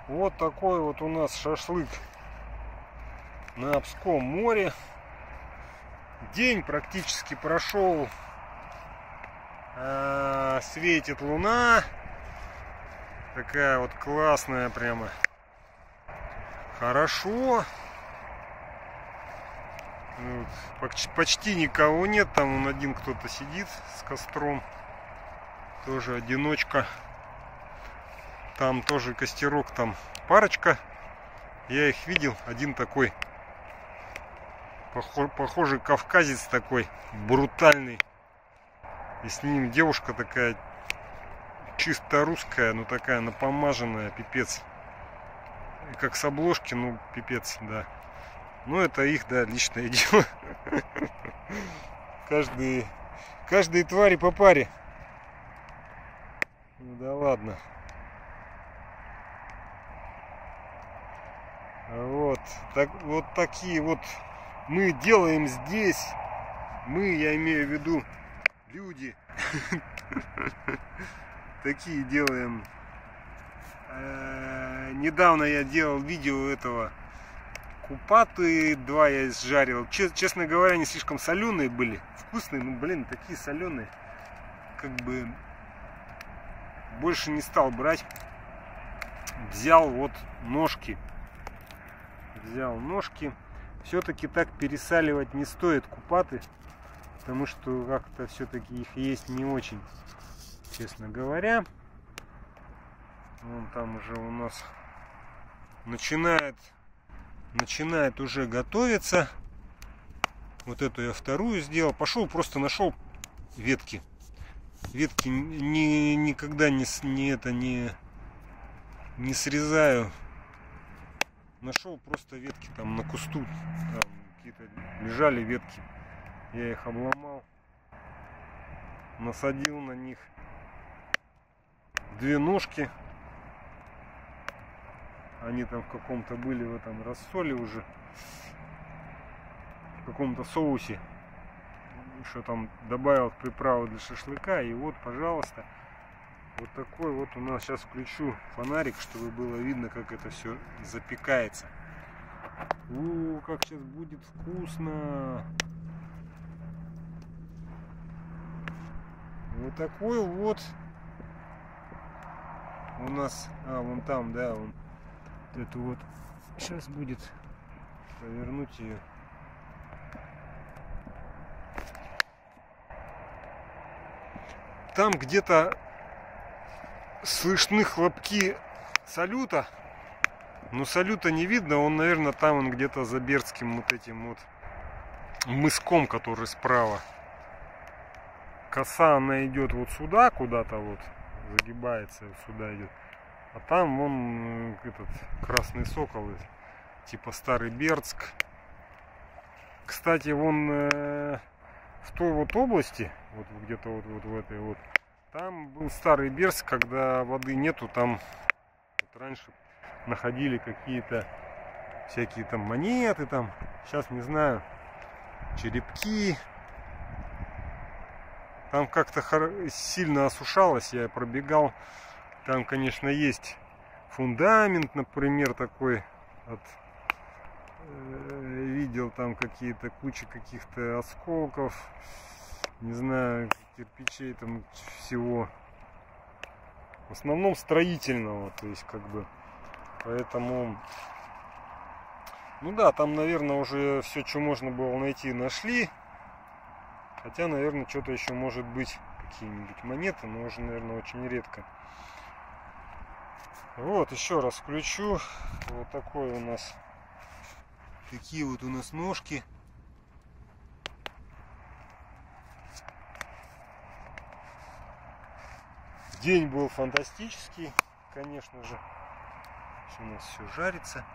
Вот такой вот у нас шашлык на Обском море. День практически прошел. Светит луна. Такая вот классная прямо. Хорошо. Почти никого нет. Там он один кто-то сидит с костром. Тоже одиночка. Там тоже костерок, там парочка. Я их видел. Один такой, похожий кавказец такой, брутальный. И с ним девушка такая, чисто русская, но такая напомаженная, пипец. И как с обложки, ну пипец, да. Ну это их, да, личное дело. Каждые твари по паре. Ну да ладно. Вот, вот такие вот мы делаем здесь. Мы, я имею в виду, люди. Такие делаем. Недавно я делал видео этого купаты 2 я изжарил. Честно говоря, они слишком соленые были. Вкусные, но, блин, такие соленые. Как бы больше не стал брать. Взял вот ножки. Все-таки так пересаливать не стоит купаты, потому что как-то все-таки их есть не очень, честно говоря. Вон там уже у нас начинает уже готовиться. Вот эту я вторую сделал. Пошел, просто нашел ветки. Ветки никогда не срезаю. Нашел просто ветки там на кусту, там какие-то лежали ветки, я их обломал, насадил на них 2 ножки, они там в каком-то были в этом рассоле уже, в каком-то соусе, еще там добавил приправу для шашлыка, и вот, пожалуйста. Вот такой вот у нас, сейчас включу фонарик, чтобы было видно, как это все запекается. Как сейчас будет вкусно. Вот такой вот у нас, вон там, да, вон это вот сейчас будет, повернуть ее. Там где-то слышны хлопки салюта, но салюта не видно, он, наверное, там он где-то за Бердским вот этим вот мыском, который справа. Коса, она идет вот сюда куда-то, вот загибается, вот сюда идет, а там вон этот Красный Сокол, типа Старый Бердск. Кстати, вон в той вот области, вот где-то вот в этой вот, там был Старый Бердск, когда воды нету, там вот раньше находили какие-то всякие там монеты, там, сейчас не знаю, черепки. Там как-то сильно осушалось, я пробегал. Там, конечно, есть фундамент, например, такой. Видел там какие-то кучи каких-то осколков, не знаю, кирпичей там всего. В основном строительного, то есть как бы. Поэтому, ну да, там, наверное, уже все, что можно было найти, нашли. Хотя, наверное, что-то еще может быть, какие-нибудь монеты, но уже, наверное, очень редко. Вот, еще раз включу. Вот такой у нас, такие вот у нас ножки. День был фантастический, конечно же. У нас все жарится.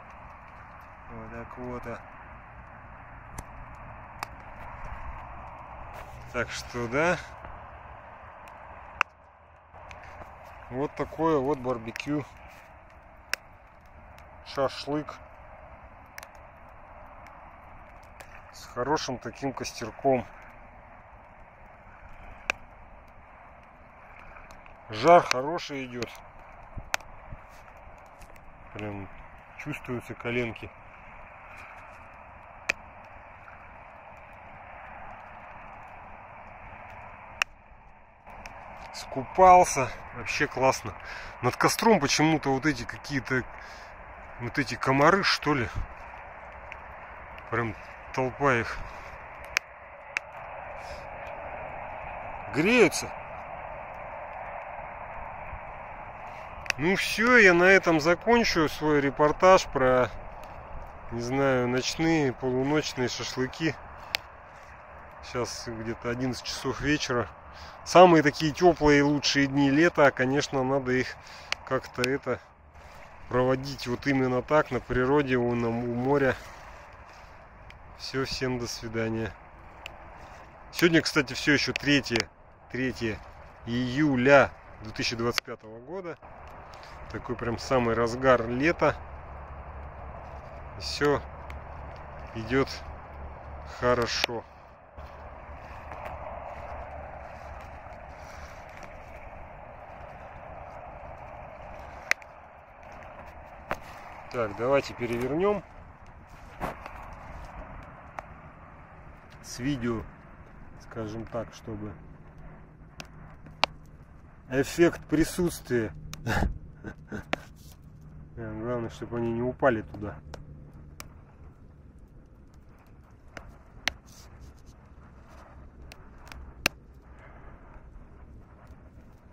Вот так вот. Так что да. Вот такое вот барбекю. Шашлык. С хорошим таким костерком. Жар хороший идет. Прям чувствуются коленки. Скупался. Вообще классно. Над костром почему-то вот эти какие-то... Вот эти комары, что ли. Прям толпа их. Греются. Ну все, я на этом закончу свой репортаж про, не знаю, ночные, полуночные шашлыки. Сейчас где-то 11 часов вечера. Самые такие теплые и лучшие дни лета, конечно, надо их как-то проводить вот именно так, на природе, у моря. Все, всем до свидания. Сегодня, кстати, все еще 3 июля 2025 года. Такой прям самый разгар лета. Все идет хорошо. Так, давайте перевернем с видео, скажем так, чтобы эффект присутствия. Главное, чтобы они не упали туда.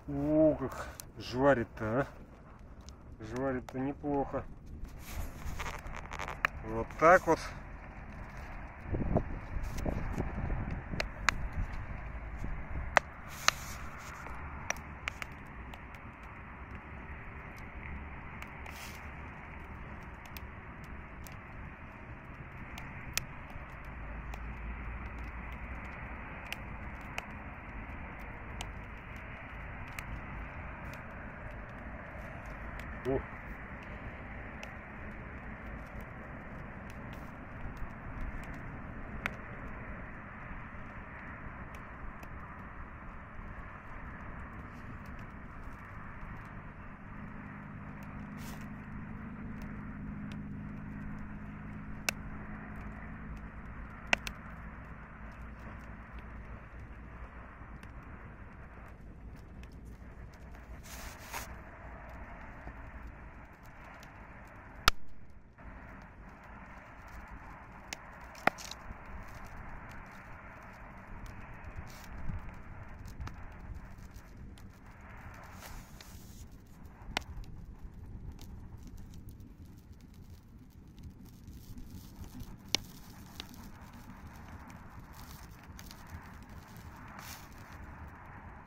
О, как жварит-то, а? Жварит-то неплохо. Вот так вот. О.